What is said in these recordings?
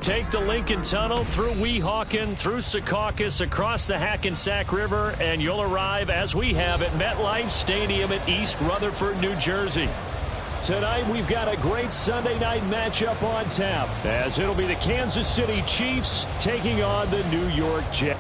Take the Lincoln Tunnel through Weehawken, through Secaucus, across the Hackensack River, and you'll arrive, as we have, at MetLife Stadium at East Rutherford, New Jersey. Tonight, we've got a great Sunday night matchup on tap, as it'll be the Kansas City Chiefs taking on the New York Jets.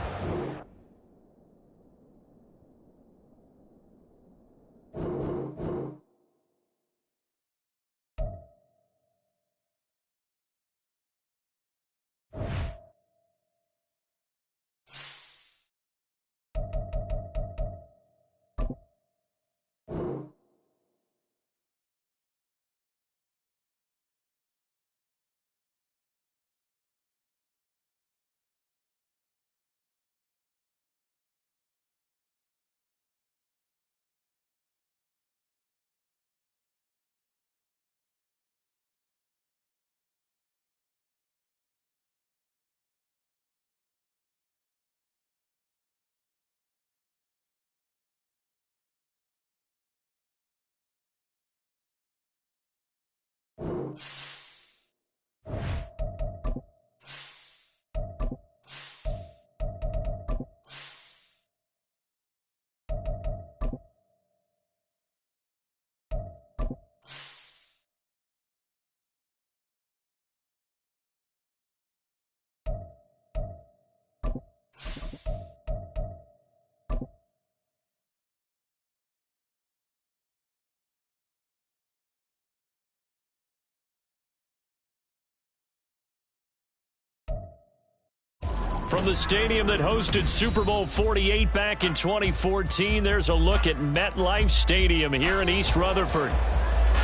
From the stadium that hosted Super Bowl 48 back in 2014, there's a look at MetLife Stadium here in East Rutherford.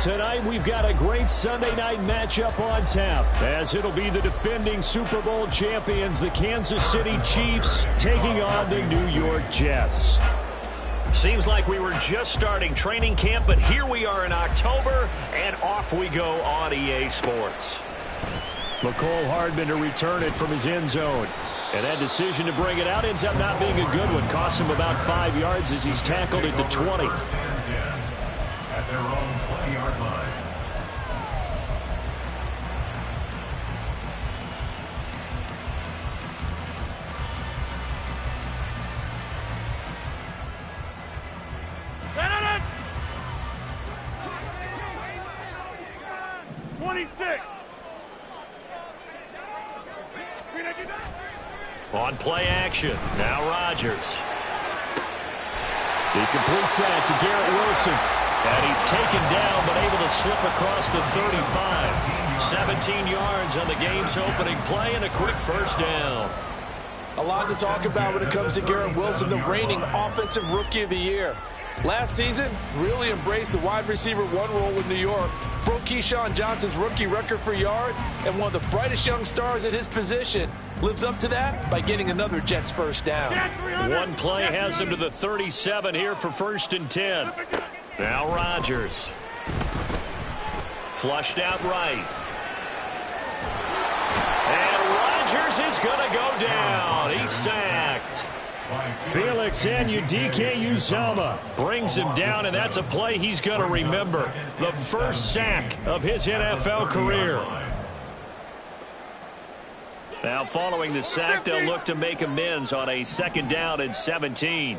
Tonight, we've got a great Sunday night matchup on tap, as it'll be the defending Super Bowl champions, the Kansas City Chiefs, taking on the New York Jets. Seems like we were just starting training camp, but here we are in October, and off we go on EA Sports. McCole Hardman to return it from his end zone. And that decision to bring it out ends up not being a good one. Costs him about 5 yards as he's tackled at the 20. At their own 20-yard line. On play action, now Rodgers. He completes that to Garrett Wilson. And he's taken down, but able to slip across the 35. 17 yards on the game's opening play and a quick first down. A lot to talk about when it comes to Garrett Wilson, the reigning Offensive Rookie of the Year. Last season, really embraced the wide receiver one role with New York. Broke Keyshawn Johnson's rookie record for yards, and one of the brightest young stars at his position lives up to that by getting another Jets first down. One play has him to the 37 here for 1st and 10. Now Rodgers. Flushed out right. And Rodgers is going to go down. He's sacked. Felix Anudike-Uzomah brings him down, and that's a play he's going to remember. The first sack of his NFL career. Now following the sack, they'll look to make amends on a 2nd down and 17.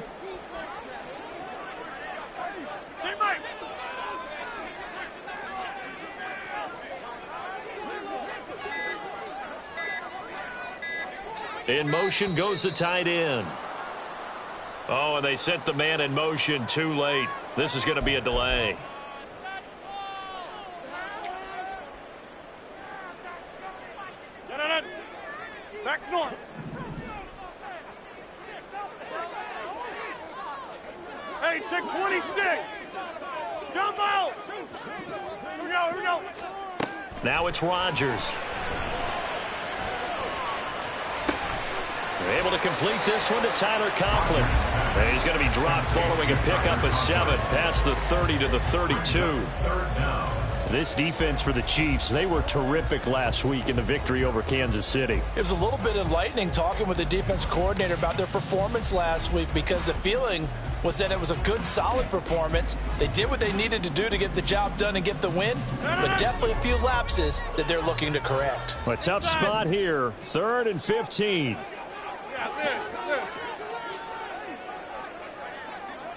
In motion goes the tight end. Oh, and they sent the man in motion too late. This is going to be a delay. Back north. Hey, take 26. Jump out. Here we go. Now it's Rodgers. They're able to complete this one to Tyler Conklin. And he's going to be dropped following a pickup of 7 past the 30 to the 32. This defense for the Chiefs, they were terrific last week in the victory over Kansas City. It was a little bit enlightening talking with the defense coordinator about their performance last week, because the feeling was that it was a good, solid performance. They did what they needed to do to get the job done and get the win, but definitely a few lapses that they're looking to correct. A tough spot here, 3rd and 15. Yeah, this.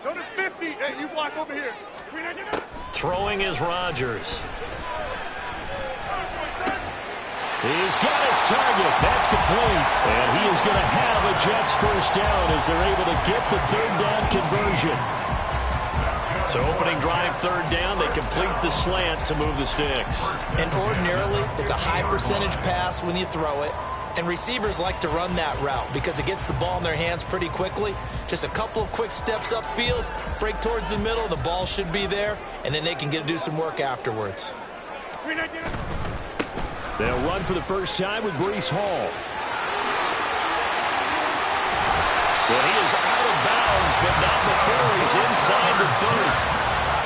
Go to 50. Hey, you block over here. Throwing is Rodgers. He's got his target. That's complete. And he is going to have a Jets first down as they're able to get the 3rd down conversion. So opening drive, 3rd down. They complete the slant to move the sticks. And ordinarily, it's a high percentage pass when you throw it. And receivers like to run that route because it gets the ball in their hands pretty quickly. Just a couple of quick steps upfield, break towards the middle, the ball should be there, and then they can do some work afterwards. They'll run for the first time with Breece Hall. Well, he is out of bounds, but not before he's inside the 30.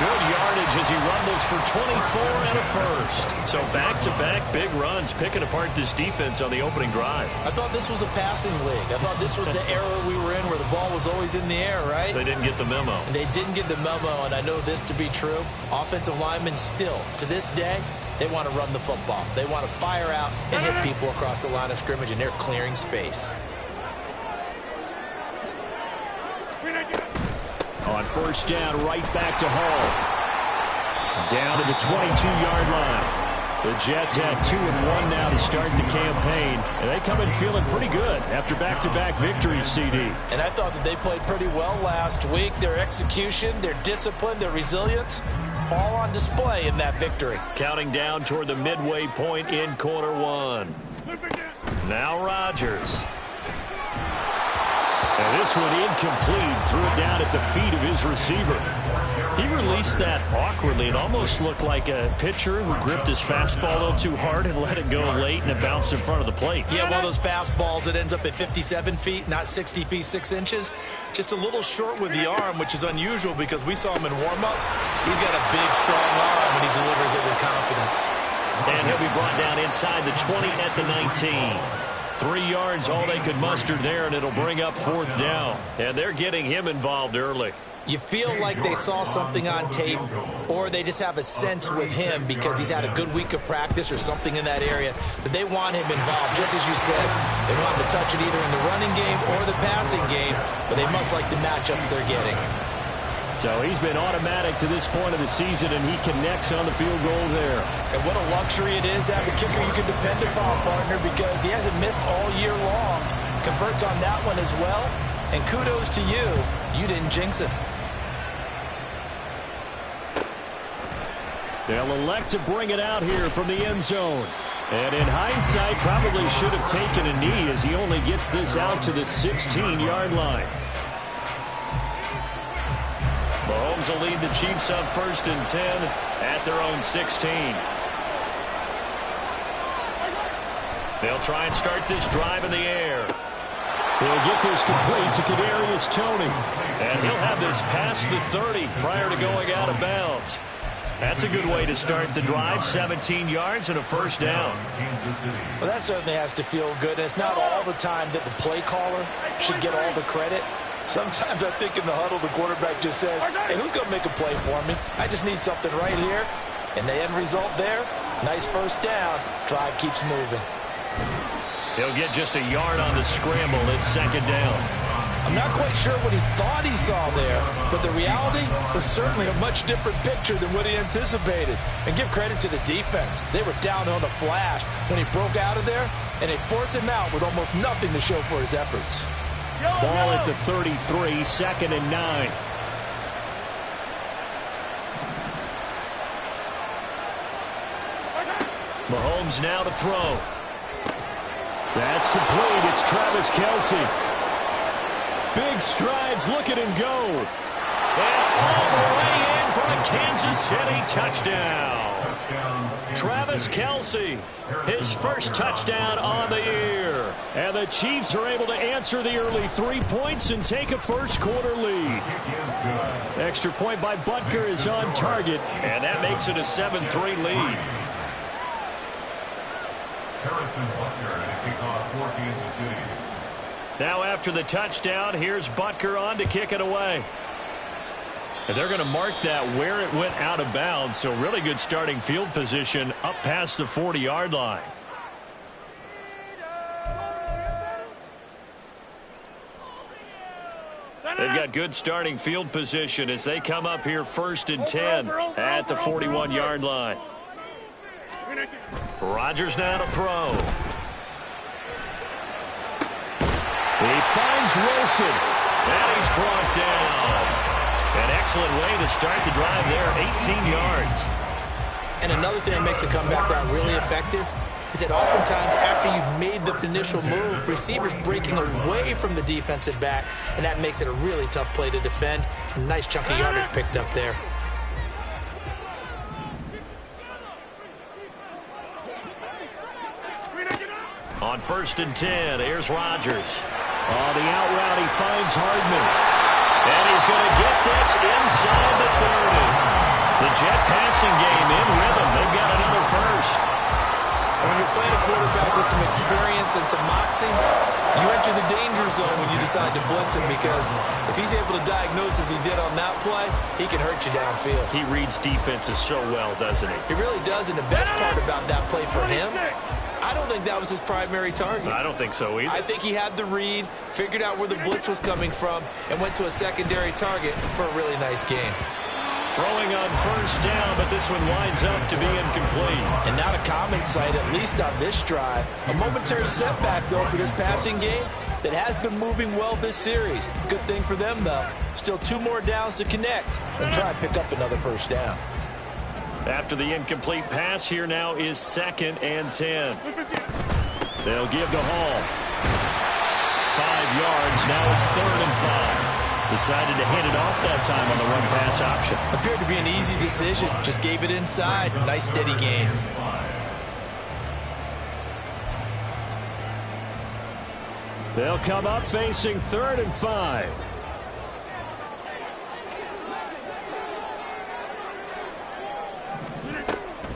Good yardage as he rumbles for 24 and a first. So back-to-back big runs, picking apart this defense on the opening drive. I thought this was a passing league. I thought this was the era we were in where the ball was always in the air, right? They didn't get the memo. And they didn't get the memo, and I know this to be true. Offensive linemen still, to this day, they want to run the football. They want to fire out and hit people across the line of scrimmage, and they're clearing space. On first down, right back to Hall. Down to the 22-yard line. The Jets have 2-1 now to start the campaign. And they come in feeling pretty good after back-to-back victories, CD. And I thought that they played pretty well last week. Their execution, their discipline, their resilience, all on display in that victory. Counting down toward the midway point in quarter 1. Now Rodgers. And this one incomplete. Threw it down at the feet of his receiver. He released that awkwardly. It almost looked like a pitcher who gripped his fastball a little too hard and let it go late, and it bounced in front of the plate. Yeah, one of those fastballs that ends up at 57 feet, not 60 feet, 6 inches. Just a little short with the arm, which is unusual because we saw him in warm-ups. He's got a big, strong arm, and he delivers it with confidence. And he'll be brought down inside the 20 at the 19. 3 yards, all they could muster there, and it'll bring up 4th down. And they're getting him involved early. You feel like they saw something on tape, or they just have a sense with him because he's had a good week of practice or something in that area that they want him involved. Just as you said, they want him to touch it either in the running game or the passing game, but they must like the matchups they're getting. So he's been automatic to this point of the season, and he connects on the field goal there. And what a luxury it is to have a kicker you can depend upon, partner, because he hasn't missed all year long. Converts on that one as well. And kudos to you. You didn't jinx it. They'll elect to bring it out here from the end zone. And in hindsight, probably should have taken a knee as he only gets this out to the 16-yard line. Mahomes will lead the Chiefs up 1st and 10 at their own 16. They'll try and start this drive in the air. He'll get this complete to Kadarius Toney. And he'll have this past the 30 prior to going out of bounds. That's a good way to start the drive. 17 yards and a first down. Well, that certainly has to feel good. And it's not all the time that the play caller should get all the credit. Sometimes I think in the huddle, the quarterback just says, hey, who's going to make a play for me? I just need something right here. And the end result there, nice first down. Drive keeps moving. He'll get just a yard on the scramble. It's 2nd down. I'm not quite sure what he thought he saw there, but the reality was certainly a much different picture than what he anticipated. And give credit to the defense. They were down on the flash when he broke out of there, and they forced him out with almost nothing to show for his efforts. Ball at the 33, 2nd and 9. Mahomes now to throw. That's complete. It's Travis Kelce. Big strides. Look at him go. And all the way in for a Kansas City touchdown. Travis Kelce, his first touchdown on the year. And the Chiefs are able to answer the early 3 points and take a first-quarter lead. Extra point by Butker is on target, and that makes it a 7-3 lead. Kickoff for Kansas City. Now after the touchdown, here's Butker on to kick it away. And they're going to mark that where it went out of bounds. So really good starting field position up past the 40-yard line. They've got good starting field position as they come up here 1st and 10 at the 41-yard line. Rodgers now to throw. He finds Wilson. And he's brought down. An excellent way to start the drive there, 18 yards. And another thing that makes the comeback route really effective is that oftentimes after you've made the initial move, receivers breaking away from the defensive back, and that makes it a really tough play to defend. A nice chunk of yardage picked up there. On 1st and 10, here's Rodgers. On the out route, he finds Hardman. And he's going to get this inside the 30. The Jet passing game in rhythm. They've got another first. When you're playing a quarterback with some experience and some moxie, you enter the danger zone when you decide to blitz him, because if he's able to diagnose as he did on that play, he can hurt you downfield. He reads defenses so well, doesn't he? He really does, and the best part about that play for him, I don't think that was his primary target. I don't think so either. I think he had the read, figured out where the blitz was coming from, and went to a secondary target for a really nice game. Throwing on 1st down, but this one winds up to be incomplete. And not a common sight, at least on this drive. A momentary setback, though, for this passing game that has been moving well this series. Good thing for them, though. Still 2 more downs to connect and try and pick up another 1st down. After the incomplete pass, here now is 2nd and 10. They'll give to Hall. 5 yards, now it's 3rd and 5. Decided to hand it off that time on the run-pass option. Appeared to be an easy decision. Just gave it inside. Nice steady gain. They'll come up facing 3rd and 5.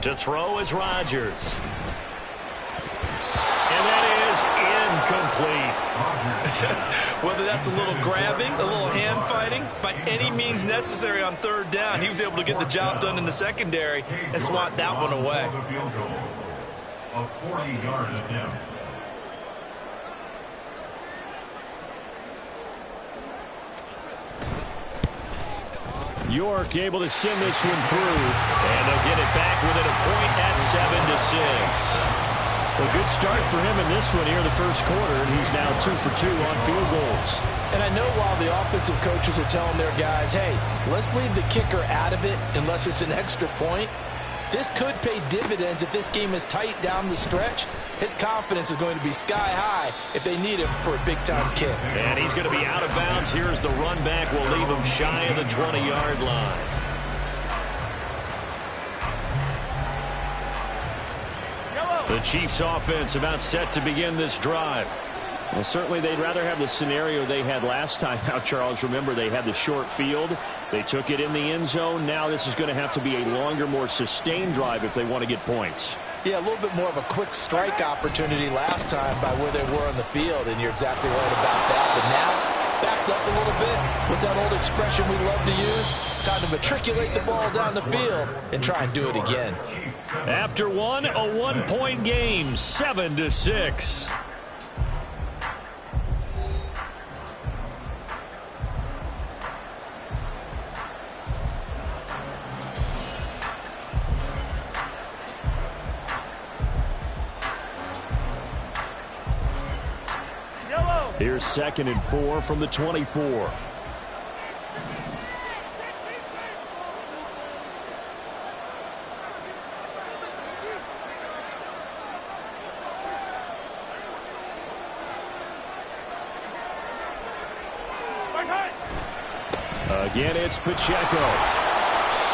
To throw is Rodgers. And that is incomplete. Whether that's a little grabbing, a little hand fighting, by any means necessary on 3rd down, he was able to get the job done in the secondary and swat that one away. A 40-yard attempt. York able to send this one through, and they'll get it back within a point at 7-6. A good start for him in this one here in the 1st quarter, and he's now 2 for 2 on field goals. And I know while the offensive coaches are telling their guys, hey, let's leave the kicker out of it unless it's an extra point, this could pay dividends if this game is tight down the stretch. His confidence is going to be sky high if they need him for a big-time kick. And he's going to be out of bounds. Here's the run back. Will leave him shy of the 20-yard line. The Chiefs offense about set to begin this drive. Well, certainly they'd rather have the scenario they had last time out, Charles. Remember, they had the short field. They took it in the end zone. Now this is going to have to be a longer, more sustained drive if they want to get points. Yeah, a little bit more of a quick strike opportunity last time by where they were on the field, and you're exactly right about that. But now, backed up a little bit. What's that old expression we love to use? Time to matriculate the ball down the field and try and do it again. After one, a 1-point game, 7-6. Here's 2nd and 4 from the 24. Again, it's Pacheco.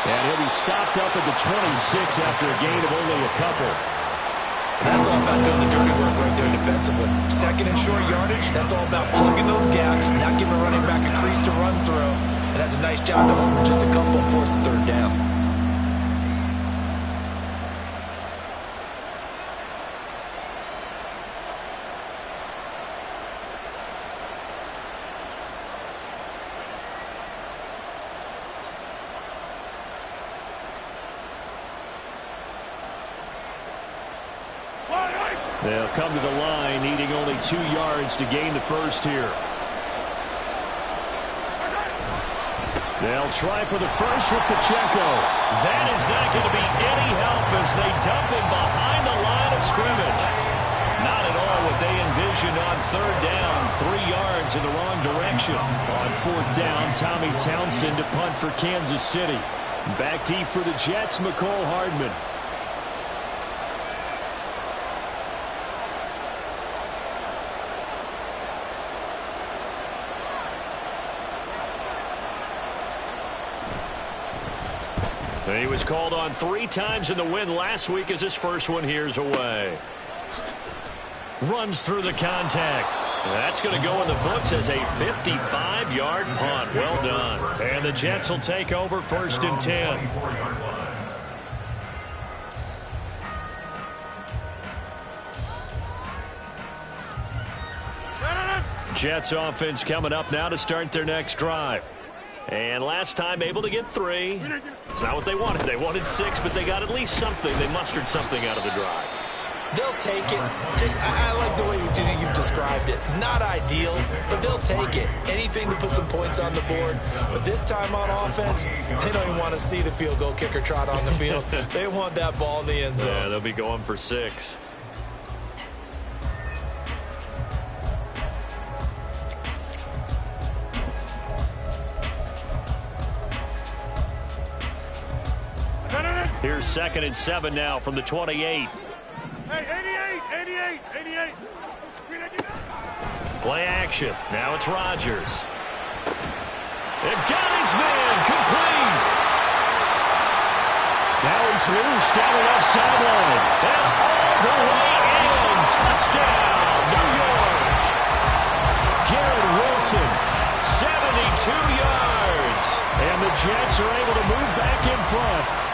And he'll be stopped up at the 26 after a gain of only a couple. That's all about doing the dirty work right there defensively. 2nd and short yardage, that's all about plugging those gaps, not giving a running back a crease to run through. And that's a nice job to hold just a couple and force the 3rd down. They'll come to the line, needing only 2 yards to gain the first here. They'll try for the first with Pacheco. That is not going to be any help as they dump him behind the line of scrimmage. Not at all what they envisioned on 3rd down. 3 yards in the wrong direction. On 4th down, Tommy Townsend to punt for Kansas City. Back deep for the Jets, McCole Hardman. He was called on 3 times in the win last week as his first one here's away. Runs through the contact. That's going to go in the books as a 55-yard punt. Well done. And the Jets will take over 1st and 10. Jets offense coming up now to start their next drive. And last time able to get 3. It's not what they wanted. They wanted 6, but they got at least something. They mustered something out of the drive. They'll take it. I like the way you've described it. Not ideal, but they'll take it. Anything to put some points on the board. But this time on offense, they don't even want to see the field goal kicker trot on the field. They want that ball in the end zone. Yeah, they'll be going for 6. Here's 2nd and 7 now from the 28. Hey, 88. Play action. Now it's Rodgers. They've got his man complete. Now he's loose down the left sideline. And all the way in. Touchdown, New York. Garrett Wilson, 72 yards. And the Jets are able to move back in front.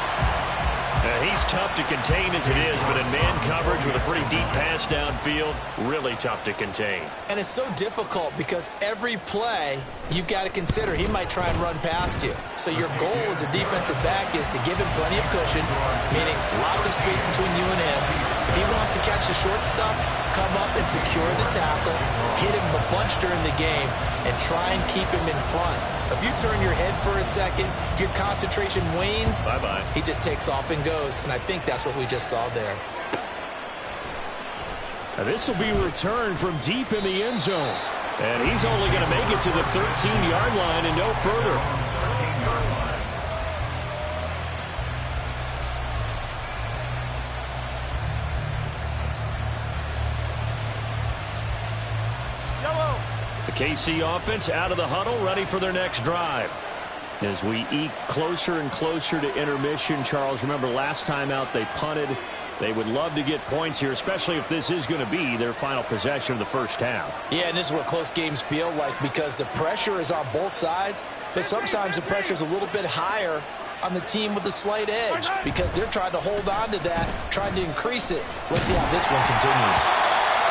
He's tough to contain as it is, but in man coverage with a pretty deep pass downfield, really tough to contain. And it's so difficult because every play you've got to consider he might try and run past you. So your goal as a defensive back is to give him plenty of cushion, meaning lots of space between you and him. If he wants to catch the short stuff, come up and secure the tackle, hit him a bunch during the game, and try and keep him in front. If you turn your head for a second, if your concentration wanes, bye-bye. He just takes off and goes, and I think that's what we just saw there. Now this will be returned from deep in the end zone. And he's only going to make it to the 13-yard line and no further. The KC offense out of the huddle, ready for their next drive. As we eke closer and closer to intermission, Charles, remember last time out they punted. They would love to get points here, especially if this is going to be their final possession of the first half. Yeah, and this is what close games feel like because the pressure is on both sides, but sometimes the pressure is a little bit higher on the team with the slight edge because they're trying to hold on to that, trying to increase it. Let's see how this one continues.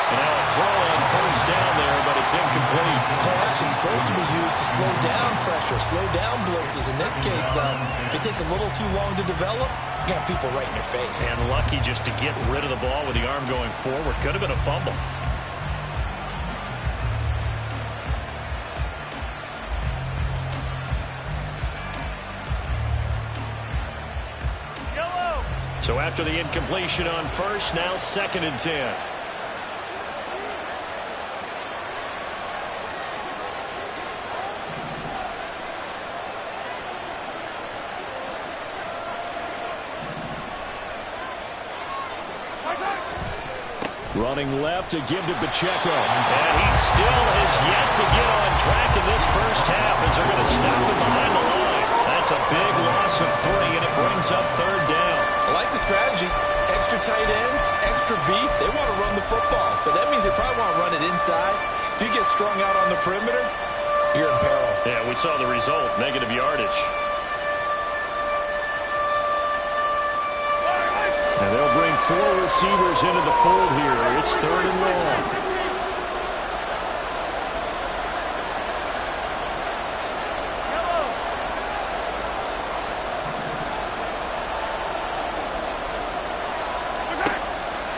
And now a throw on first down there, but it's incomplete. Play action is supposed to be used to slow down pressure, slow down blitzes. In this case, though, if it takes a little too long to develop, you got people right in your face. And lucky just to get rid of the ball with the arm going forward. Could have been a fumble. So after the incompletion on first, now 2nd and 10. Running left to give to Pacheco. And he still has yet to get on track in this first half as they're going to stop him behind the line. That's a big loss of 3, and it brings up 3rd down. I like the strategy. Extra tight ends, extra beef. They want to run the football, but that means they probably want to run it inside. If you get strung out on the perimeter, you're in peril. Yeah, we saw the result, negative yardage. And they'll bring 4 receivers into the fold here. It's 3rd and long.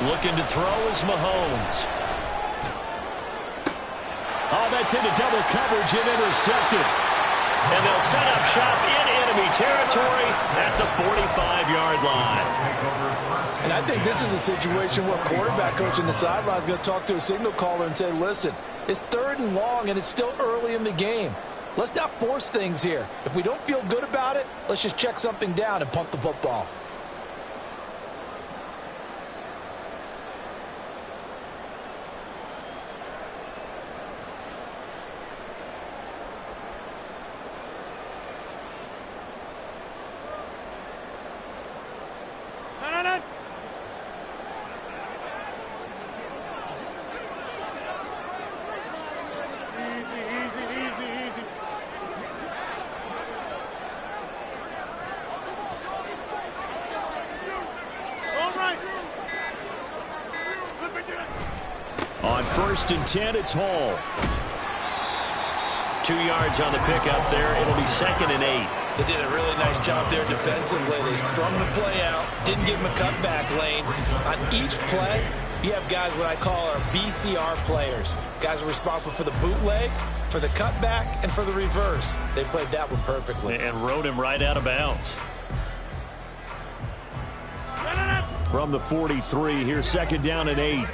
Looking to throw is Mahomes. Oh, that's into double coverage and intercepted. And they'll set up shop in enemy territory at the 45-yard line. And I think this is a situation where quarterback coach in the sideline is going to talk to a signal caller and say, listen, it's 3rd and long and it's still early in the game. Let's not force things here. If we don't feel good about it, let's just check something down and punt the football. On 1st and 10, it's Hall. 2 yards on the pickup there. It'll be 2nd and 8. They did a really nice job there defensively. They strung the play out, didn't give him a cutback lane. On each play, you have guys what I call our BCR players. Guys are responsible for the bootleg, for the cutback, and for the reverse. They played that one perfectly. And rode him right out of bounds. From the 43, here's 2nd down and 8.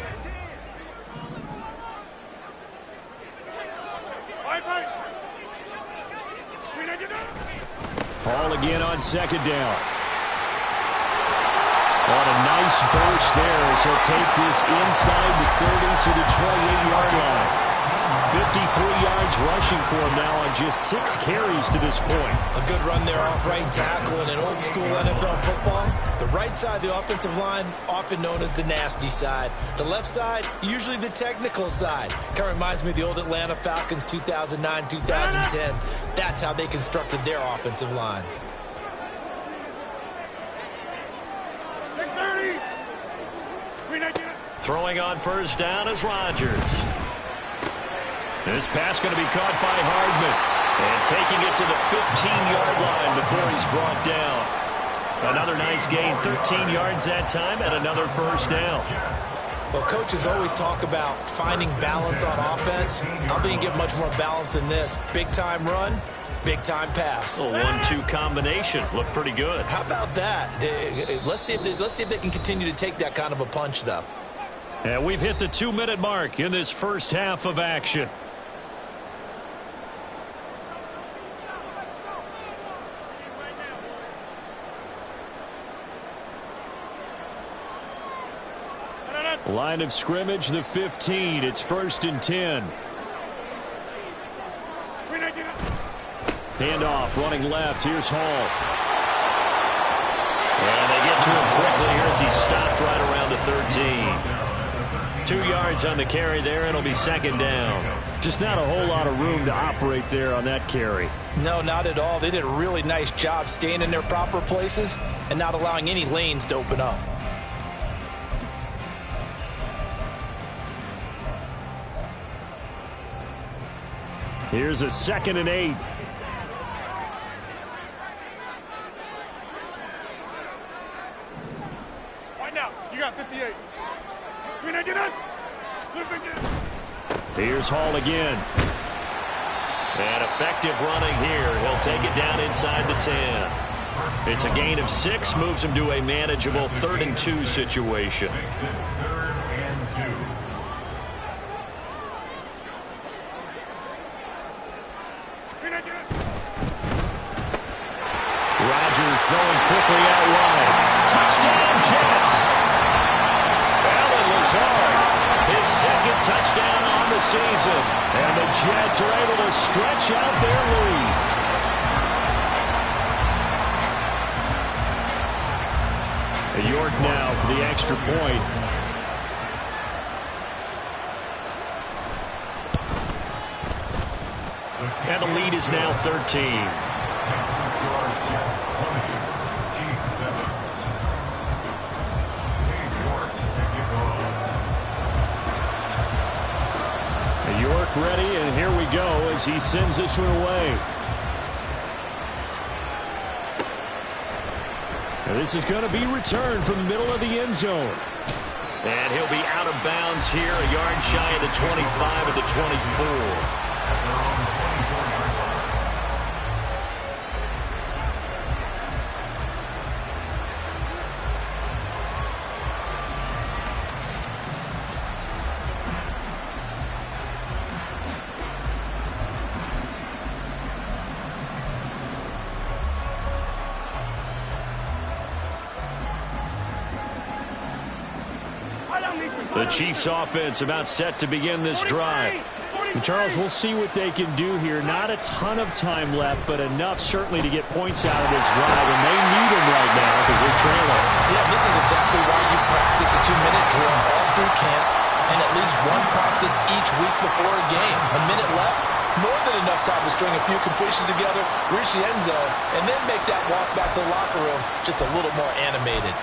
Hall again on 2nd down. On a nice burst there as he'll take this inside the 30 to the 28-yard line. 53 yards rushing for him now on just 6 carries to this point. A good run there off right tackle in an old school NFL football. The right side of the offensive line, often known as the nasty side. The left side, usually the technical side. Kind of reminds me of the old Atlanta Falcons 2009, 2010. That's how they constructed their offensive line. Throwing on 1st down is Rodgers. This pass going to be caught by Hardman. And taking it to the 15-yard line before he's brought down. Another nice gain, 13 yards that time, and another 1st down. Well, coaches always talk about finding balance on offense. I don't think you get much more balance than this. Big-time run, big-time pass. A 1-2 combination. Looked pretty good. How about that? Let's see if they can continue to take that kind of a punch, though. And we've hit the 2-minute mark in this first half of action. Line of scrimmage, the 15. It's 1st and 10. Handoff, running left. Here's Hall. And they get to him quickly here as he stopped right around the 13. 2 yards on the carry there. It'll be 2nd down. Just not a whole lot of room to operate there on that carry. No, not at all. They did a really nice job staying in their proper places and not allowing any lanes to open up. Here's a 2nd and 8. Right now, you got 58. Here's Hall again. And effective running here. He'll take it down inside the 10. It's a gain of 6, moves him to a manageable 3rd and 2 situation. Rodgers throwing quickly out wide. Touchdown, Jets. Allen Lazard, his 2nd touchdown on the season. And the Jets are able to stretch out their lead. York now for the extra point. And the lead is now 13. York ready, and here we go as he sends this one away. And this is going to be returned from the middle of the end zone. And he'll be out of bounds here, a yard shy of the 25 of the 24. The Chiefs offense about set to begin this drive. And Charles, we'll see what they can do here. Not a ton of time left, but enough certainly to get points out of this drive, and they need them right now because they're trailing. Yeah, this is exactly why you practice a 2-minute drill all through camp and at least one practice each week before a game. A minute left, more than enough time to string a few completions together, reach the end zone, and then make that walk back to the locker room just a little more animated.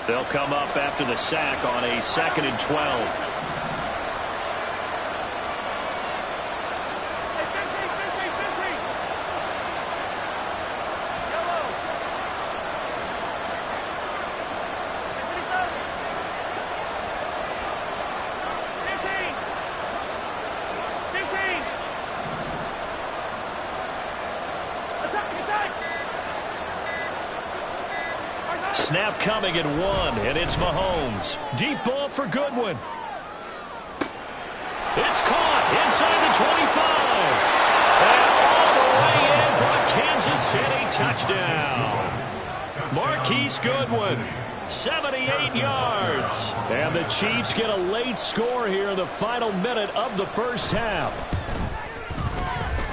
They'll come up after the sack on a 2nd and 12. Snap coming at 1, and it's Mahomes. Deep ball for Goodwin. It's caught inside the 25. And all the way in for a Kansas City touchdown. Marquise Goodwin, 78 yards. And the Chiefs get a late score here in the final minute of the first half.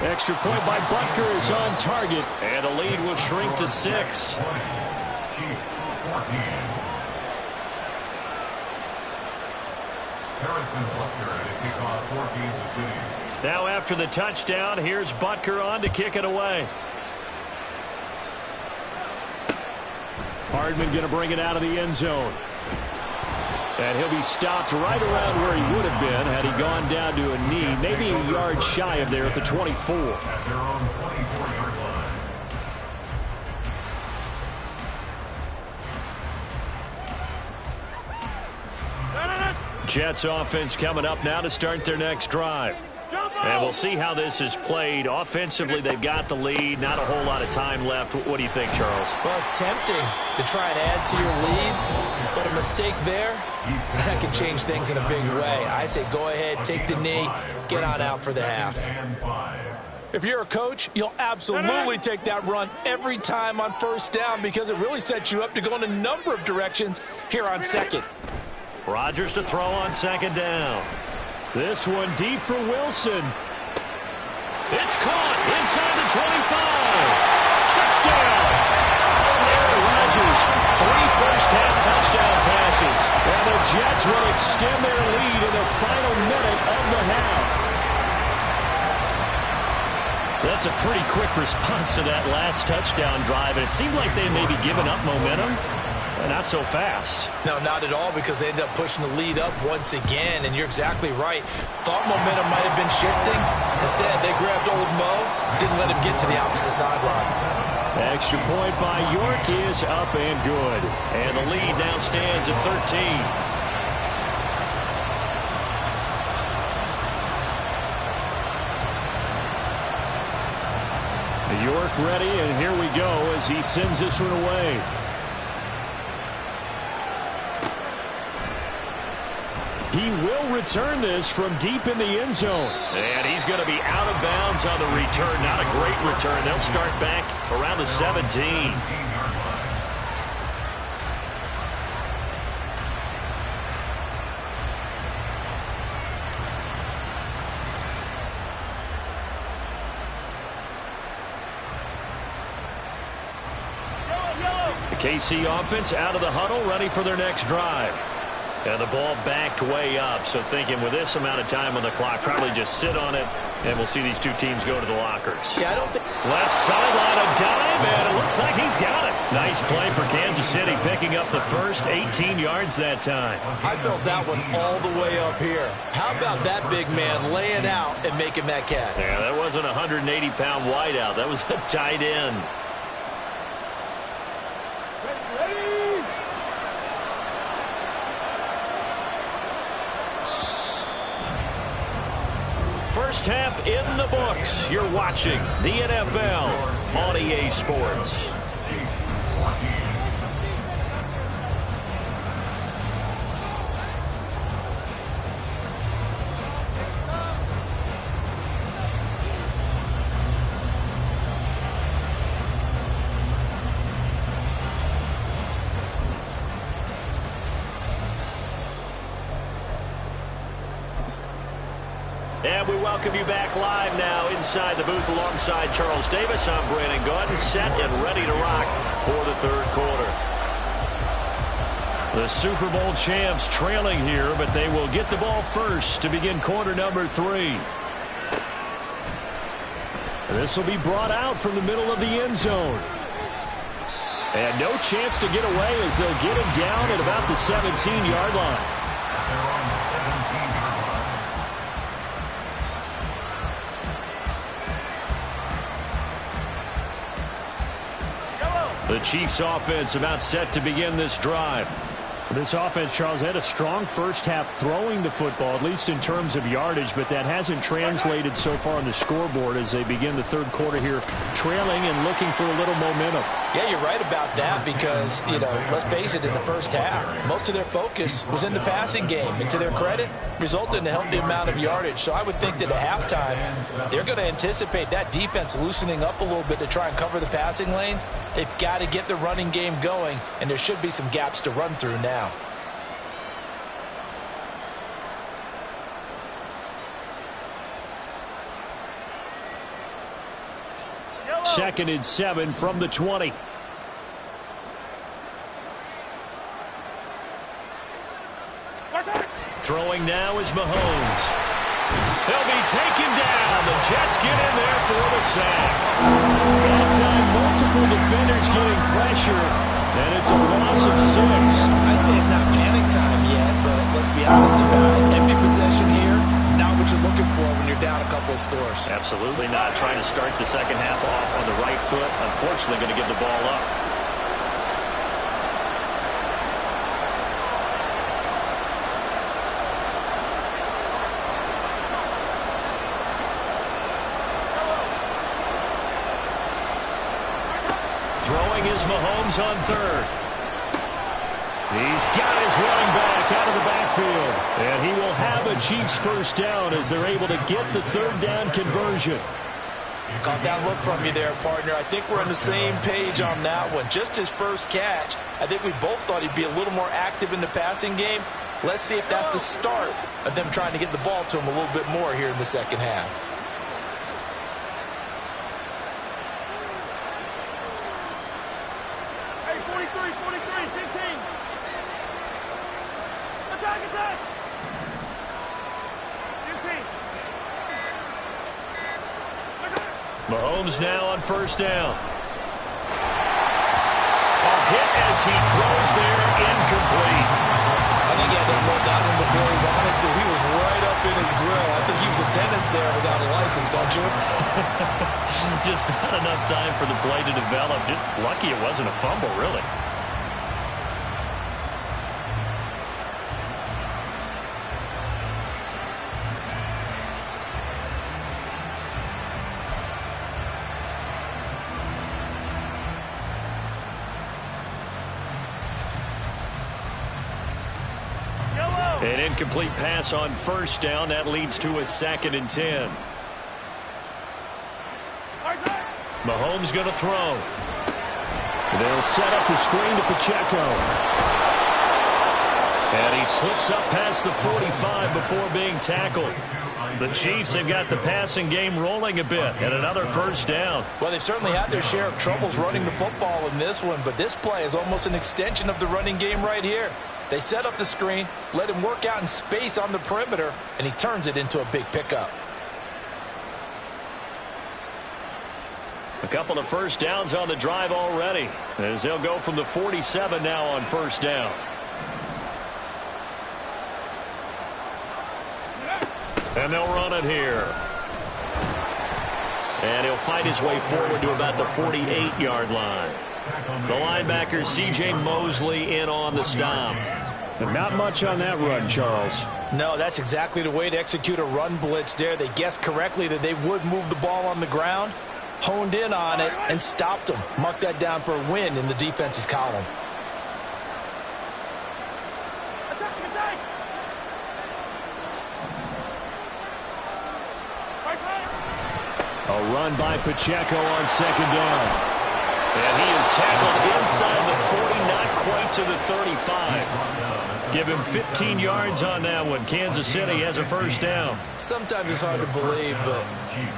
Extra point by Butker is on target, and the lead will shrink to 6. Now after the touchdown, here's Butker on to kick it away. Hardman going to bring it out of the end zone. And he'll be stopped right around where he would have been had he gone down to a knee, maybe a yard shy of there at the 24. At their own 24-yard line. Jets offense coming up now to start their next drive. And we'll see how this is played. Offensively, they've got the lead. Not a whole lot of time left. What do you think, Charles? Well, it's tempting to try and add to your lead, but a mistake there, that could change things in a big way. I say go ahead, take the knee, get on out for the half. If you're a coach, you'll absolutely take that run every time on first down because it really sets you up to go in a number of directions here on second. Rodgers to throw on 2nd down. This one deep for Wilson. It's caught inside the 25. Touchdown! Aaron Rodgers, 3 first-half touchdown passes. And the Jets will extend their lead in the final minute of the half. That's a pretty quick response to that last touchdown drive, and it seemed like they may be giving up momentum. Not so fast. No, not at all, because they ended up pushing the lead up once again, and you're exactly right. Thought momentum might have been shifting. Instead, they grabbed old Mo, didn't let him get to the opposite sideline. Extra point by York is up and good. And the lead now stands at 13. York ready, and here we go as he sends this one away. He will return this from deep in the end zone. And he's going to be out of bounds on the return. Not a great return. They'll start back around the 17. The KC offense out of the huddle, ready for their next drive. And the ball backed way up, so thinking with this amount of time on the clock, probably just sit on it, and we'll see these two teams go to the lockers. Yeah, I don't think... Left sideline, a dive, and it looks like he's got it. Nice play for Kansas City, picking up the first 18 yards that time. I felt that one all the way up here. How about that big man laying out and making that catch? Yeah, that wasn't a 180-pound wideout. That was a tight end. First half in the books. You're watching the NFL on EA Sports. And we welcome you back live now inside the booth alongside Charles Davis. I'm Brandon Gaudin, set and ready to rock for the third quarter. The Super Bowl champs trailing here, but they will get the ball first to begin quarter number 3. This will be brought out from the middle of the end zone. And no chance to get away as they'll get him down at about the 17-yard line. The Chiefs offense about set to begin this drive. This offense, Charles, had a strong first half throwing the football, at least in terms of yardage, but that hasn't translated so far on the scoreboard as they begin the third quarter here, trailing and looking for a little momentum. Yeah, you're right about that because, let's face it, in the first half, most of their focus was in the passing game. And to their credit, resulted in a healthy amount of yardage. So I would think that at halftime, they're going to anticipate that defense loosening up a little bit to try and cover the passing lanes. They've got to get the running game going, and there should be some gaps to run through now. Second and 7 from the 20. Throwing now is Mahomes. He'll be taken down. The Jets get in there for the sack. That time, multiple defenders getting pressure, and it's a loss of 6. I'd say it's not panic time yet, but let's be honest about it. Empty possession here, not what you're looking for when you're down a couple of scores. Absolutely not. Trying to start the second half off on the right foot. Unfortunately, going to give the ball up. Throwing is Mahomes on third. He's got his running back out of the backfield. And he will have a Chiefs first down as they're able to get the third down conversion. Caught that look from you there, partner. I think we're on the same page on that one. Just his first catch. I think we both thought he'd be a little more active in the passing game. Let's see if that's the start of them trying to get the ball to him a little bit more here in the second half. Hey, 43, 15. Attack! 15. Mahomes now on first down. A hit as he throws there, incomplete. I think he had to unload that one before he wanted to. He was right up in his grill. I think he was a dentist there without a license, don't you? Just not enough time for the play to develop. Just lucky it wasn't a fumble, really. An incomplete pass on first down. That leads to a 2nd and 10. Mahomes going to throw. They'll set up the screen to Pacheco. And he slips up past the 45 before being tackled. The Chiefs have got the passing game rolling a bit, and another first down. Well, they've certainly had their share of troubles running the football in this one, but this play is almost an extension of the running game right here. They set up the screen, let him work out in space on the perimeter, and he turns it into a big pickup. A couple of first downs on the drive already, as they'll go from the 47 now on first down. And they'll run it here. And he'll fight his way forward to about the 48-yard line. The linebacker, C.J. Mosley, in on the stop. And not much on that run, Charles. No, that's exactly the way to execute a run blitz there. They guessed correctly that they would move the ball on the ground, honed in on it, and stopped them. Mark that down for a win in the defense's column. A run by Pacheco on second down. And he is tackled inside the 40, not quite to the 35. Give him 15 yards on that one. Kansas City has a first down. Sometimes it's hard to believe, but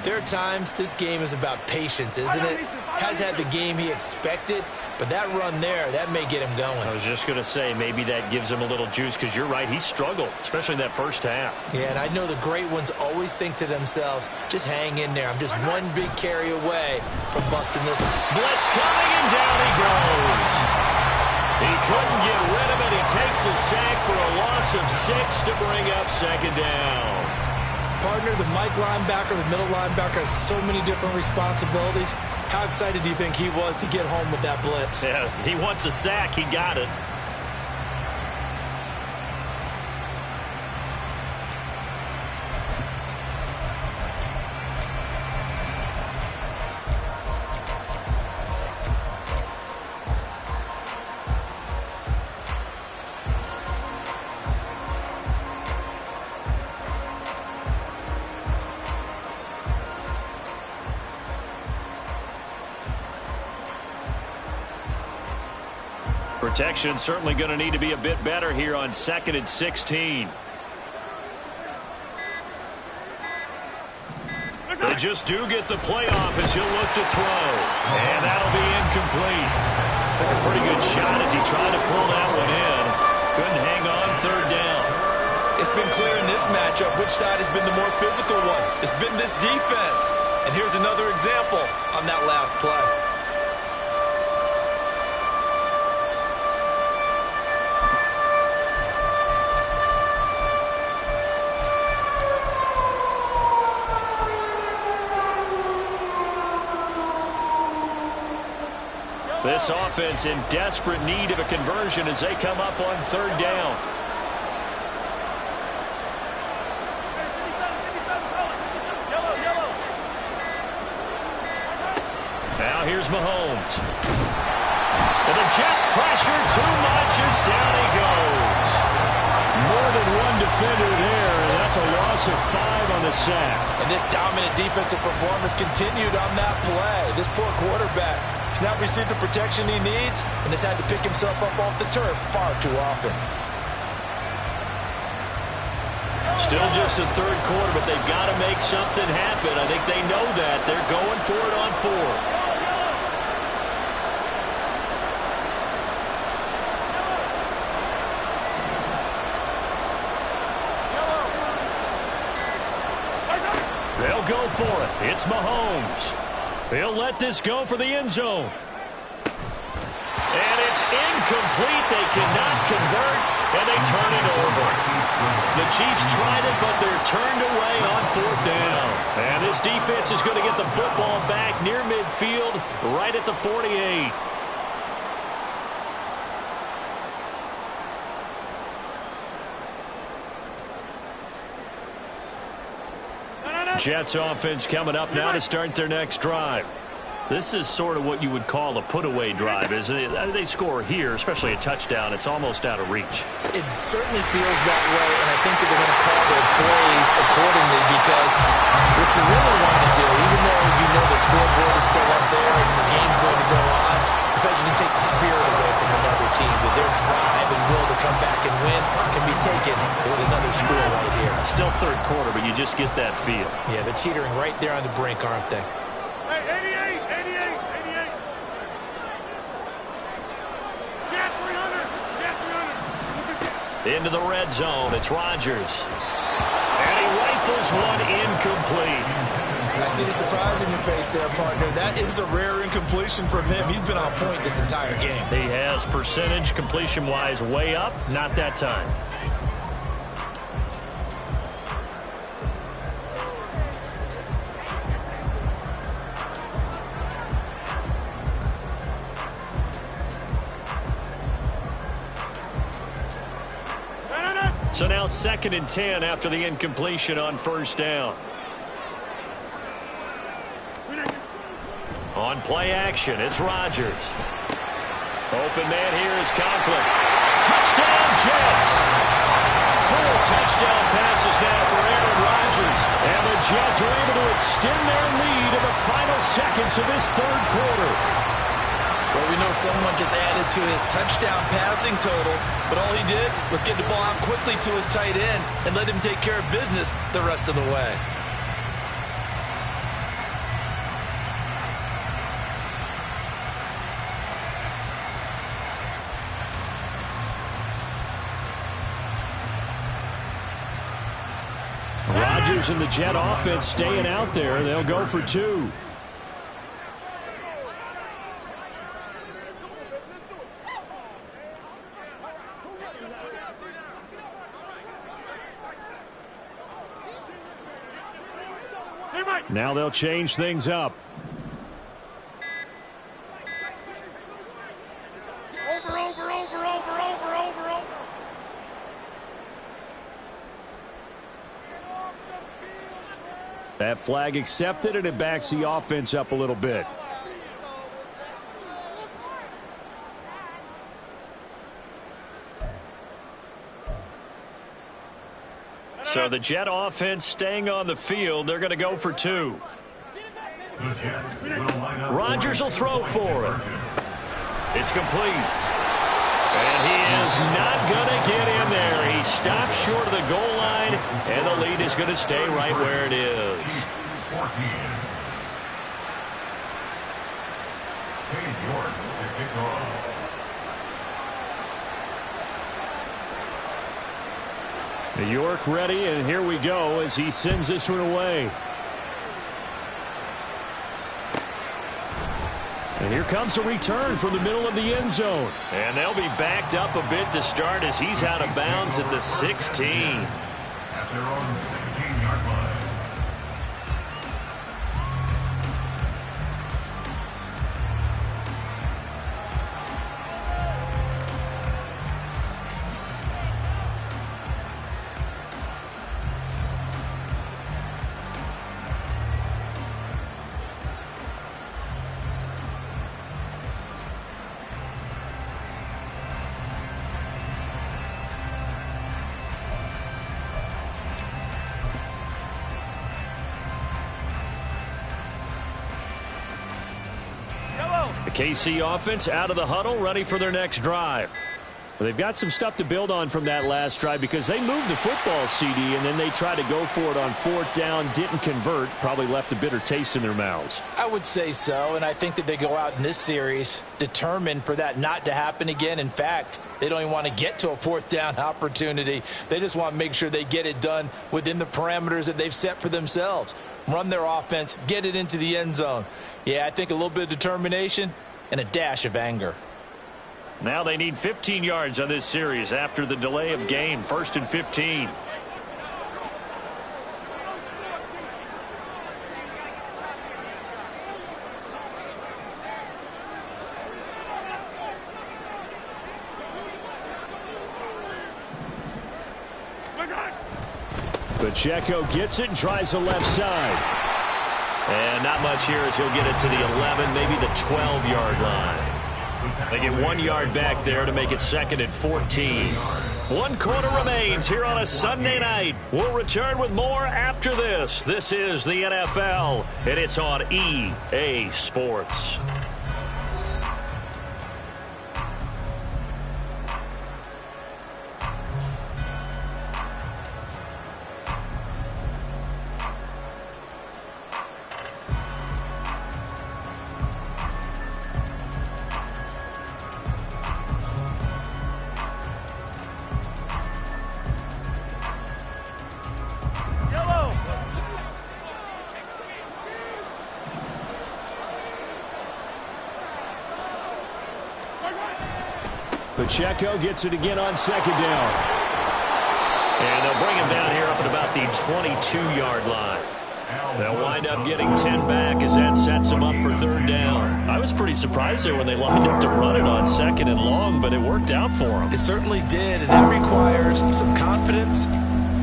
there are times this game is about patience, isn't it? Has had the game he expected, but that run there, that may get him going. I was just going to say, maybe that gives him a little juice, because you're right, he struggled, especially in that first half. Yeah, and I know the great ones always think to themselves, just hang in there. I'm just one big carry away from busting this. Blitz coming, and down he goes. He couldn't get rid of it. He takes a sack for a loss of 6 to bring up second down. Partner, the Mike linebacker, the middle linebacker has so many different responsibilities. How excited do you think he was to get home with that blitz? Yeah, he wants a sack. He got it. Protection certainly going to need to be a bit better here on 2nd and 16. They just do get the playoff as he'll look to throw. And that'll be incomplete. Took a pretty good shot as he tried to pull that one in. Couldn't hang on third down. It's been clear in this matchup which side has been the more physical one. It's been this defense. And here's another example on that last play. This offense in desperate need of a conversion as they come up on third down. Now here's Mahomes. And the Jets pressure too much as down he goes. More than one defender there, and that's a loss of 5 on the sack. And this dominant defensive performance continued on that play. This poor quarterback has not received the protection he needs and has had to pick himself up off the turf far too often. Still just the third quarter, but they've got to make something happen. I think they know that. They're going for it on fourth. They'll go for it. It's Mahomes. He'll let this go for the end zone. And it's incomplete. They cannot convert, and they turn it over. The Chiefs tried it, but they're turned away on fourth down. And this defense is going to get the football back near midfield, right at the 48. Jets offense coming up now to start their next drive. This is sort of what you would call a put-away drive, isn't it? They score here, especially a touchdown. It's almost out of reach. It certainly feels that way, and I think that they're going to call their plays accordingly, because what you really want to do, even though you know the scoreboard is still up there and the game's going to go on, in fact, you can take the spirit away from another team. With their drive and will to come back and win can be taken with another score right here. Still third quarter, but you just get that feel. Yeah, they're teetering right there on the brink, aren't they? Hey, 88, 88, 88. Jet 300, Jet 300. Into the red zone. It's Rodgers. And he rifles one incomplete. I see the surprise in your face there, partner. That is a rare incompletion from him. He's been on point this entire game. He has percentage completion-wise way up. Not that time. So now 2nd and 10 after the incompletion on first down. On play action, it's Rodgers. Open man here is Conklin. Touchdown Jets! 4 touchdown passes now for Aaron Rodgers. And the Jets are able to extend their lead in the final seconds of this third quarter. Well, we know someone just added to his touchdown passing total, but all he did was get the ball out quickly to his tight end and let him take care of business the rest of the way. Rodgers and the Jet offense staying out there. They'll go for 2. Now they'll change things up. Over. That flag accepted, and it backs the offense up a little bit. So the Jet offense staying on the field. They're going to go for 2. Rodgers will throw for it. It's complete. And he is not going to get in there. He stops short of the goal line, and the lead is going to stay right where it is. 14. Cade York to kick off. York ready, and here we go as he sends this one away. And here comes a return from the middle of the end zone. And they'll be backed up a bit to start as he's out of bounds at the 16. At their own 16-yard line. The KC offense out of the huddle, ready for their next drive. Well, they've got some stuff to build on from that last drive because they moved the football, CD, and then they tried to go for it on 4th down, didn't convert, probably left a bitter taste in their mouths. I would say so, and I think that they go out in this series determined for that not to happen again. In fact, they don't even want to get to a 4th down opportunity. They just want to make sure they get it done within the parameters that they've set for themselves. Run their offense, get it into the end zone. Yeah, I think a little bit of determination and a dash of anger. Now they need 15 yards on this series after the delay of game. 1st and 15. Pacheco gets it and tries the left side. And not much here as he'll get it to the 11, maybe the 12-yard line. They get 1 yard back there to make it 2nd and 14. 1 quarter remains here on a Sunday night. We'll return with more after this. This is the NFL, and it's on EA Sports. Pacheco gets it again on second down. And they'll bring him down here up at about the 22-yard line. They'll wind up getting 10 back as that sets them up for third down. I was pretty surprised there when they lined up to run it on second and long, but it worked out for them. It certainly did, and that requires some confidence,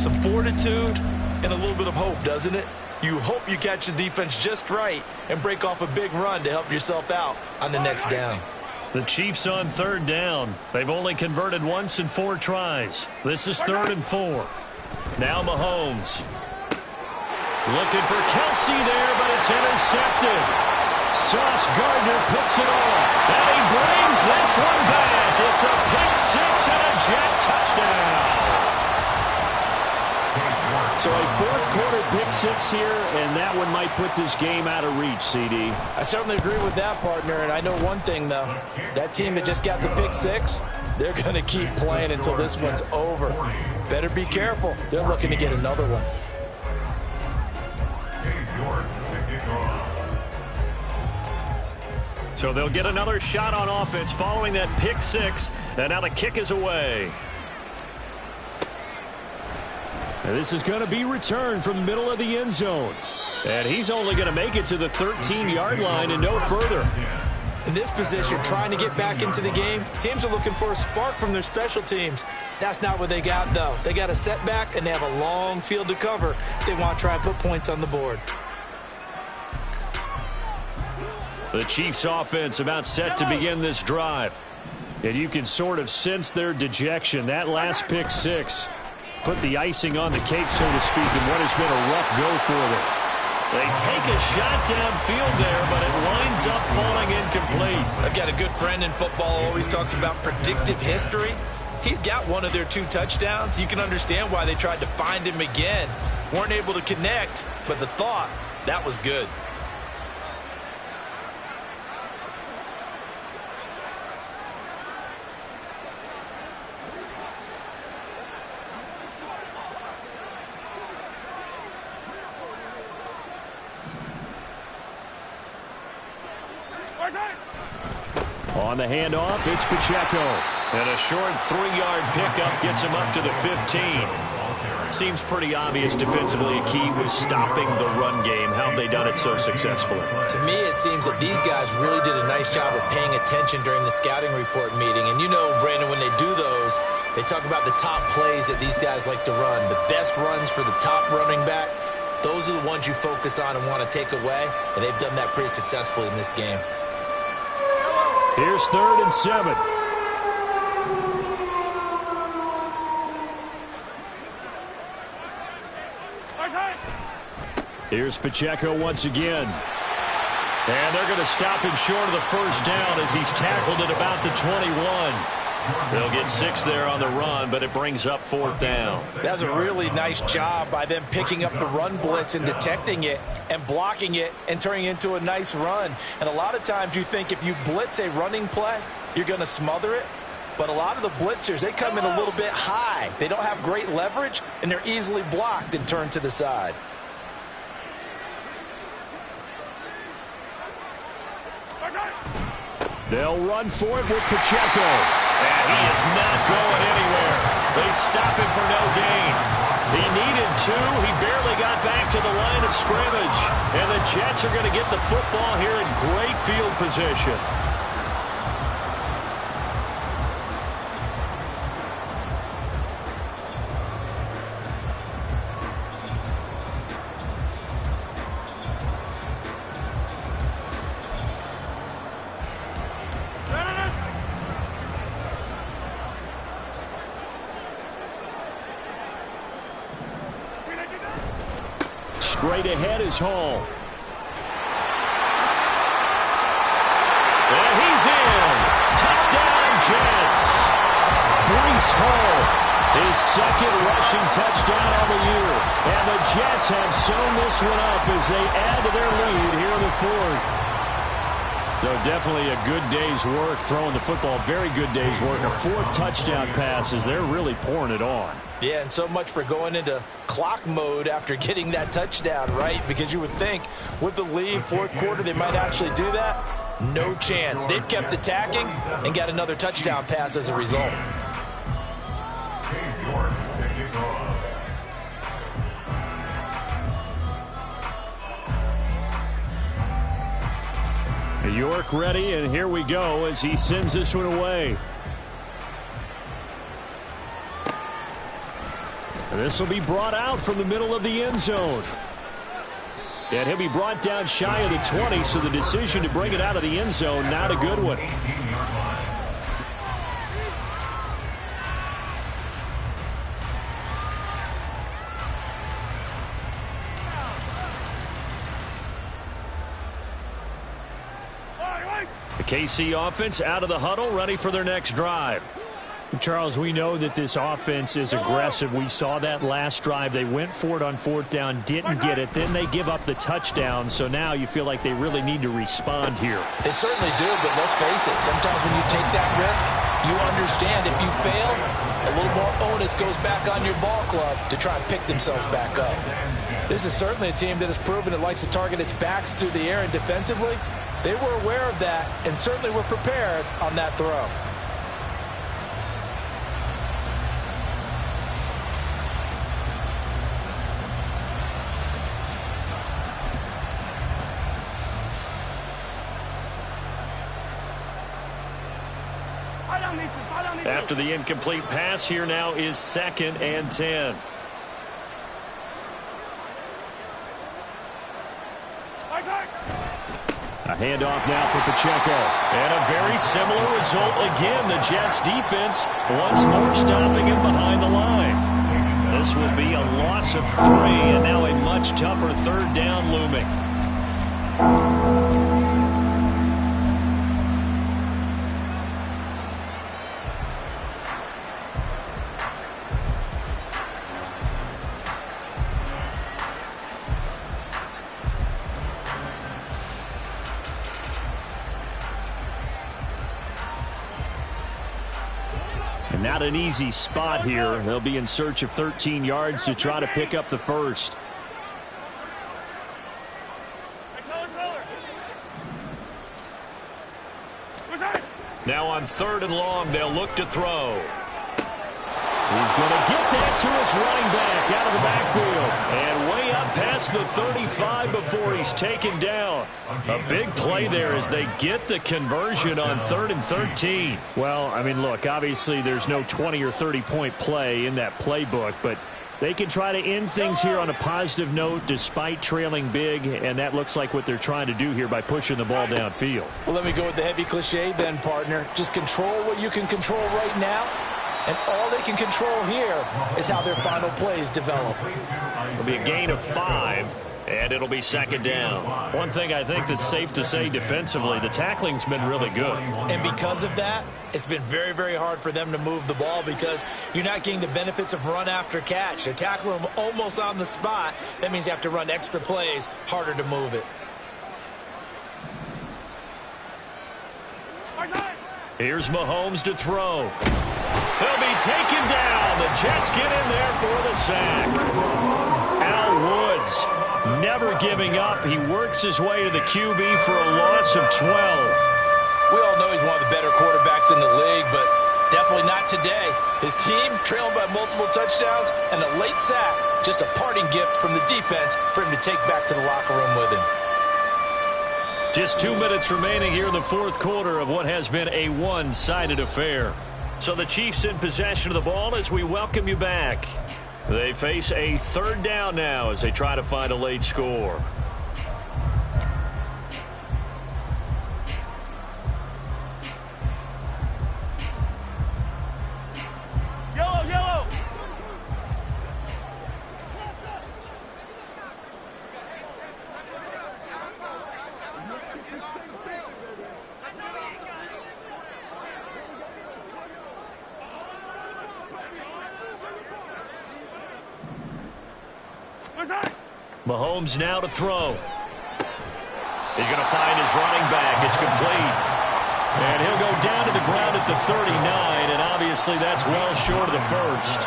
some fortitude, and a little bit of hope, doesn't it? You hope you catch the defense just right and break off a big run to help yourself out on the next down. The Chiefs on third down. They've only converted once in 4 tries. This is 3rd and 4. Now Mahomes. Looking for Kelsey there, but it's intercepted. Sauce Gardner picks it off. And he brings this one back. It's a pick 6 and a jet touchdown. So a fourth-quarter pick 6 here, and that one might put this game out of reach, CD. I certainly agree with that, partner, and I know one thing, though. That team that just got the pick 6, they're going to keep playing until this one's over. Better be careful. They're looking to get another one. So they'll get another shot on offense following that pick 6, and now the kick is away. And this is going to be returned from the middle of the end zone. And he's only going to make it to the 13-yard line and no further. In this position, trying to get back into the game, teams are looking for a spark from their special teams. That's not what they got, though. They got a setback, and they have a long field to cover if they want to try and put points on the board. The Chiefs offense about set to begin this drive. And you can sort of sense their dejection. That last pick 6 put the icing on the cake, so to speak, in what has been a rough go for them. They take a shot downfield there, but it winds up falling incomplete. I've got a good friend in football who always talks about predictive history. He's got one of their 2 touchdowns. You can understand why they tried to find him again. Weren't able to connect, but the thought, that was good. On the handoff, it's Pacheco. And a short 3-yard pickup gets him up to the 15. Seems pretty obvious defensively a key was stopping the run game. How have they done it so successfully? To me, it seems that these guys really did a nice job of paying attention during the scouting report meeting. And you know, Brandon, when they do those, they talk about the top plays that these guys like to run. The best runs for the top running back. Those are the ones you focus on and want to take away. And they've done that pretty successfully in this game. Here's 3rd and 7. Here's Pacheco once again. And they're going to stop him short of the first down as he's tackled at about the 21. They'll get 6 there on the run, but it brings up 4th down. That's a really nice job by them picking up the run blitz and detecting it and blocking it and turning it into a nice run. And a lot of times you think if you blitz a running play, you're going to smother it. But a lot of the blitzers, they come in a little bit high. They don't have great leverage, and they're easily blocked and turned to the side. They'll run for it with Pacheco. And he is not going anywhere. They stop him for no gain. He needed 2. He barely got back to the line of scrimmage. And the Jets are going to get the football here in great field position. Straight ahead is Hall. And he's in. Touchdown, Jets. Breece Hall, his 2nd rushing touchdown of the year. And the Jets have sewn this one up as they add to their lead here in the 4th. So definitely a good day's work throwing the football. Very good day's work. A 4th touchdown pass as they're really pouring it on. Yeah, and so much for going into clock mode after getting that touchdown, right? Because you would think with the lead, 4th quarter, they might actually do that. No chance. They've kept attacking and got another touchdown pass as a result. York ready, and here we go as he sends this one away. This will be brought out from the middle of the end zone. And he'll be brought down shy of the 20, so the decision to bring it out of the end zone, not a good one. The KC offense out of the huddle, ready for their next drive. Charles, we know that this offense is aggressive. We saw that last drive. They went for it on fourth down, didn't get it. Then they give up the touchdown. So now you feel like they really need to respond here. They certainly do, but let's face it. Sometimes when you take that risk, you understand if you fail, a little more onus goes back on your ball club to try and pick themselves back up. This is certainly a team that has proven it likes to target its backs through the air, and defensively, they were aware of that and certainly were prepared on that throw. After the incomplete pass, here now is 2nd and 10. A handoff now for Pacheco. And a very similar result again. The Jets defense once more stopping him behind the line. This will be a loss of 3, and now a much tougher 3rd down looming. And not an easy spot here. They'll be in search of 13 yards to try to pick up the first. Now on 3rd and long, they'll look to throw. He's going to get that to his running back out of the backfield. And way up past the 35 before he's taken down. A big play there as they get the conversion on 3rd and 13. Well, I mean, look, obviously there's no 20 or 30-point play in that playbook, but they can try to end things here on a positive note despite trailing big, and that looks like what they're trying to do here by pushing the ball downfield. Well, let me go with the heavy cliche then, partner. Just control what you can control right now. And all they can control here is how their final plays develop. It'll be a gain of 5, and it'll be 2nd down. One thing I think that's safe to say defensively, the tackling's been really good. And because of that, it's been very, very hard for them to move the ball because you're not getting the benefits of run after catch. They're tackling them almost on the spot. That means you have to run extra plays, harder to move it. Here's Mahomes to throw. He'll be taken down. The Jets get in there for the sack. Al Woods never giving up. He works his way to the QB for a loss of 12. We all know he's one of the better quarterbacks in the league, but definitely not today. His team trailing by multiple touchdowns and a late sack. Just a parting gift from the defense for him to take back to the locker room with him. Just 2 minutes remaining here in the 4th quarter of what has been a one-sided affair. So the Chiefs in possession of the ball as we welcome you back. They face a 3rd down now as they try to find a late score. Yellow! Mahomes now to throw. He's going to find his running back. It's complete. And he'll go down to the ground at the 39, and obviously that's well short of the first.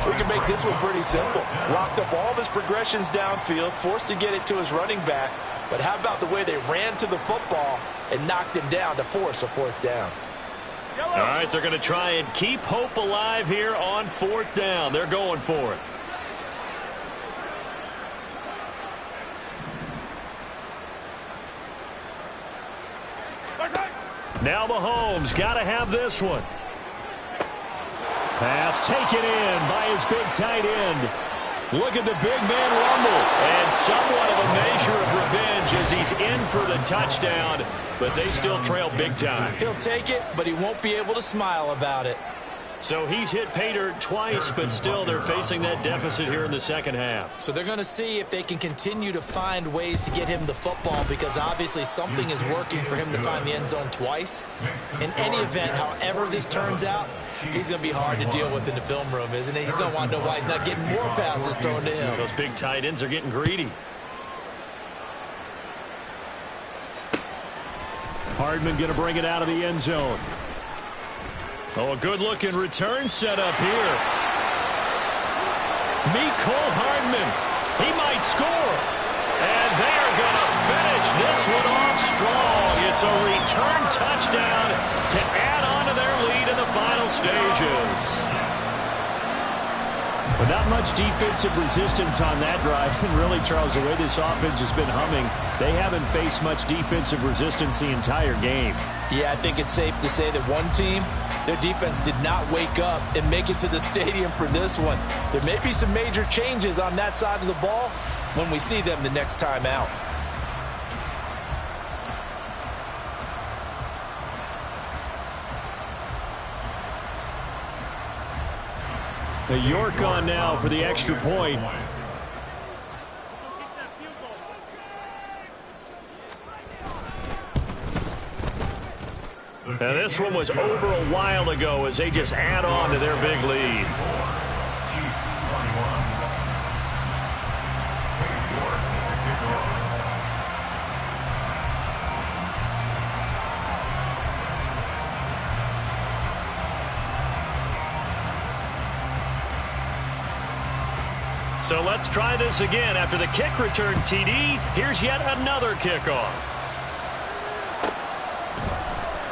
We can make this one pretty simple. Locked up all of his progressions downfield, forced to get it to his running back. But how about the way they ran to the football and knocked him down to force a 4th down? All right, they're going to try and keep hope alive here on 4th down. They're going for it. Now Mahomes got to have this one. Pass taken in by his big tight end. Look at the big man rumble. And somewhat of a measure of revenge as he's in for the touchdown. But they still trail big time. He'll take it, but he won't be able to smile about it. So he's hit pay dirt twice, but still they're facing that deficit here in the second half. So they're going to see if they can continue to find ways to get him the football, because obviously something is working for him to find the end zone twice. In any event, however this turns out, he's going to be hard to deal with in the film room, isn't he? He's going to want to know why he's not getting more passes thrown to him. Those big tight ends are getting greedy. Hardman going to bring it out of the end zone. Oh, a good-looking return set up here. Mecole Hardman. He might score. And they're going to finish this one off strong. It's a return touchdown to add on to their lead in the final stages. But not much defensive resistance on that drive. And really, Charles, the way this offense has been humming, they haven't faced much defensive resistance the entire game. Yeah, I think it's safe to say that one team, their defense did not wake up and make it to the stadium for this one. There may be some major changes on that side of the ball when we see them the next time out. The York on now for the extra point. Now this one was over a while ago as they just add on to their big lead. So let's try this again. After the kick return TD, here's yet another kickoff.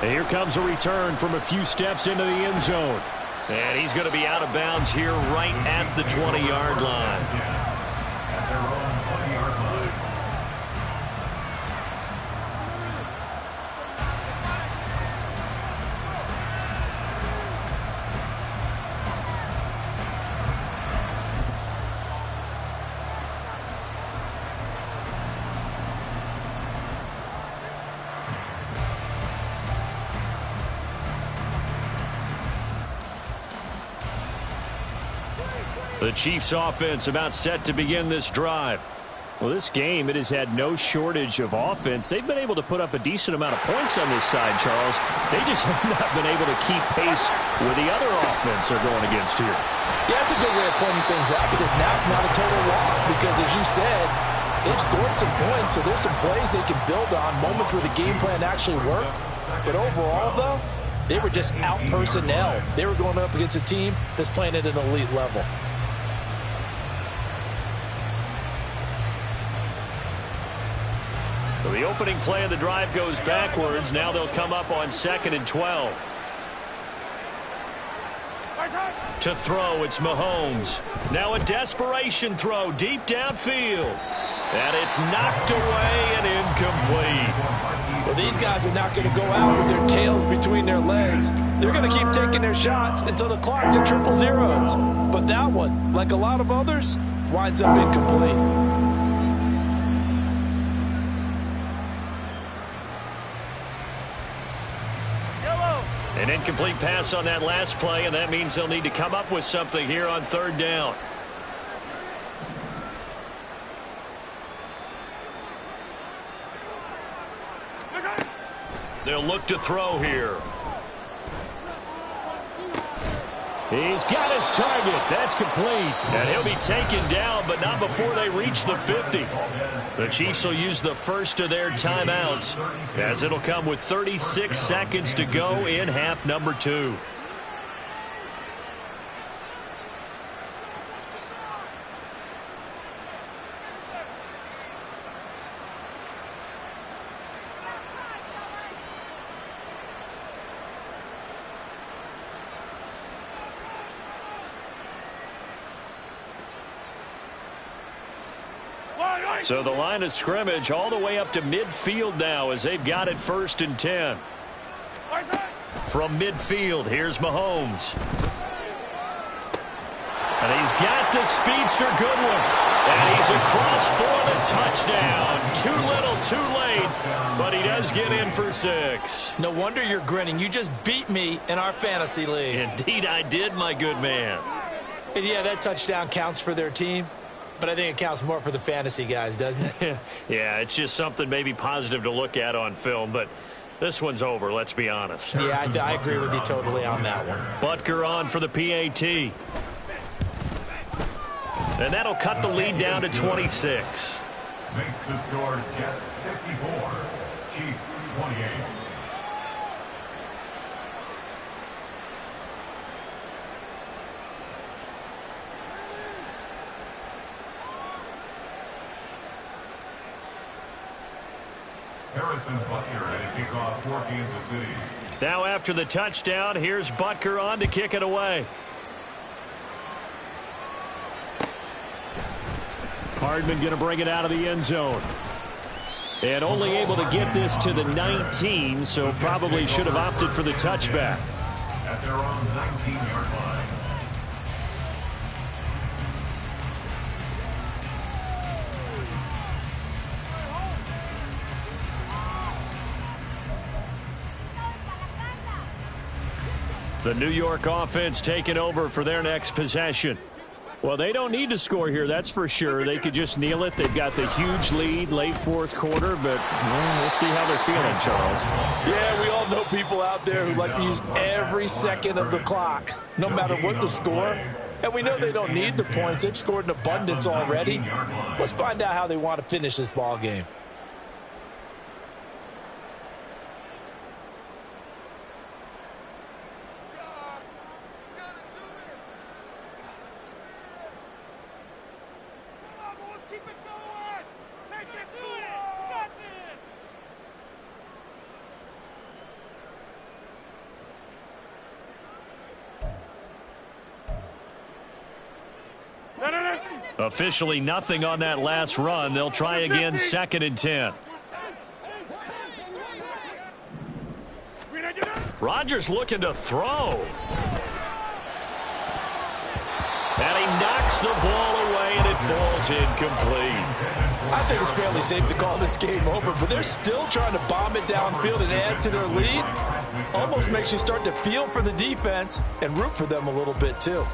And here comes a return from a few steps into the end zone. And he's going to be out of bounds here right at the 20-yard line. At their own 20-yard line. The Chiefs offense about set to begin this drive. Well, this game, it has had no shortage of offense. They've been able to put up a decent amount of points on this side, Charles. They just have not been able to keep pace with the other offense they're going against here. Yeah, that's a good way of pointing things out, because now it's not a total loss, because as you said, they've scored some points, so there's some plays they can build on, moments where the game plan actually worked. But overall, though, they were just out personnel. They were going up against a team that's playing at an elite level. So the opening play of the drive goes backwards. Now they'll come up on 2nd and 12. To throw, it's Mahomes. Now a desperation throw deep downfield. And it's knocked away and incomplete. Well, these guys are not going to go out with their tails between their legs. They're going to keep taking their shots until the clock's at triple zeros. But that one, like a lot of others, winds up incomplete. An incomplete pass on that last play, and that means they'll need to come up with something here on 3rd down. They'll look to throw here. He's got his target. That's complete. And he'll be taken down, but not before they reach the 50. The Chiefs will use the first of their timeouts, as it'll come with 36 seconds to go in half number 2. So the line of scrimmage all the way up to midfield now as they've got it 1st and 10. From midfield, here's Mahomes. And he's got the speedster Goodwin. And he's across for the touchdown. Too little, too late. But he does get in for 6. No wonder you're grinning. You just beat me in our fantasy league. Indeed I did, my good man. And yeah, that touchdown counts for their team. But I think it counts more for the fantasy guys, doesn't it? Yeah, it's just something maybe positive to look at on film. But this one's over, let's be honest. Yeah, I agree with you totally on that one. Butker on for the PAT. And that'll cut the lead down to 26. Makes the score Jets 54, Chiefs 28. Harrison Butker at kickoff for Kansas City. Now after the touchdown, here's Butker on to kick it away. Hardman going to bring it out of the end zone. And only able to get this to the 19, so probably should have opted for the touchback. At their own 19-yard line. The New York offense taking over for their next possession. Well, they don't need to score here, that's for sure. They could just kneel it. They've got the huge lead late 4th quarter, but we'll see how they're feeling, Charles. Yeah, we all know people out there who like to use every second of the clock, no matter what the score. And we know they don't need the points. They've scored in abundance already. Let's find out how they want to finish this ball game. Officially nothing on that last run. They'll try again 2nd and 10. Rodgers looking to throw. And he knocks the ball away, and it falls incomplete. I think it's fairly safe to call this game over, but they're still trying to bomb it downfield and add to their lead. Almost makes you start to feel for the defense and root for them a little bit, too.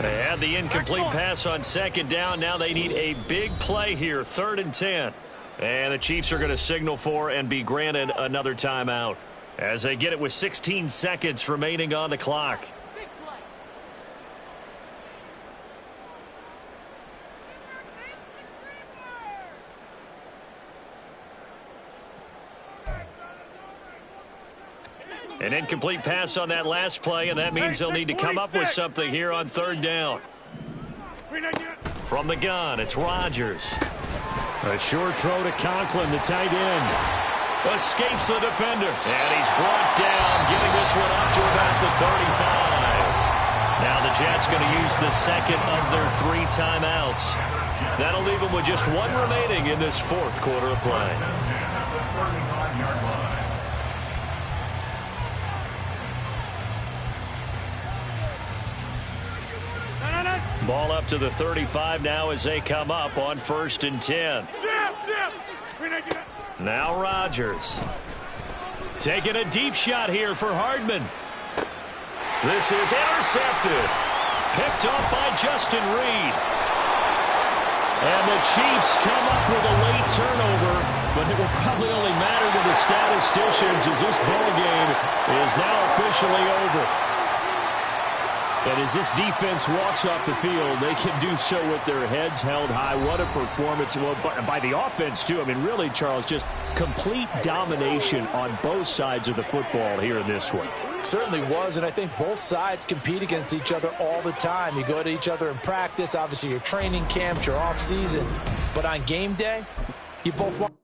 They had the incomplete pass on 2nd down. Now they need a big play here, 3rd and 10. And the Chiefs are going to signal for and be granted another timeout as they get it with 16 seconds remaining on the clock. An incomplete pass on that last play, and that means they'll need to come up with something here on 3rd down. From the gun, it's Rodgers. A short throw to Conklin, the tight end. Escapes the defender, and he's brought down, getting this one up to about the 35. Now the Jets going to use the 2nd of their 3 timeouts. That'll leave them with just 1 remaining in this 4th quarter of play. Ball up to the 35 now as they come up on 1st and 10. Now Rodgers. Taking a deep shot here for Hardman. This is intercepted. Picked up by Justin Reed. And the Chiefs come up with a late turnover, but it will probably only matter to the statisticians as this ball game is now officially over. And as this defense walks off the field, they can do so with their heads held high. What a performance. Well, by the offense, too. I mean, really, Charles, just complete domination on both sides of the football here in this one. Certainly was, and I think both sides compete against each other all the time. You go to each other in practice, obviously your training camps, your off season, but on game day, you both want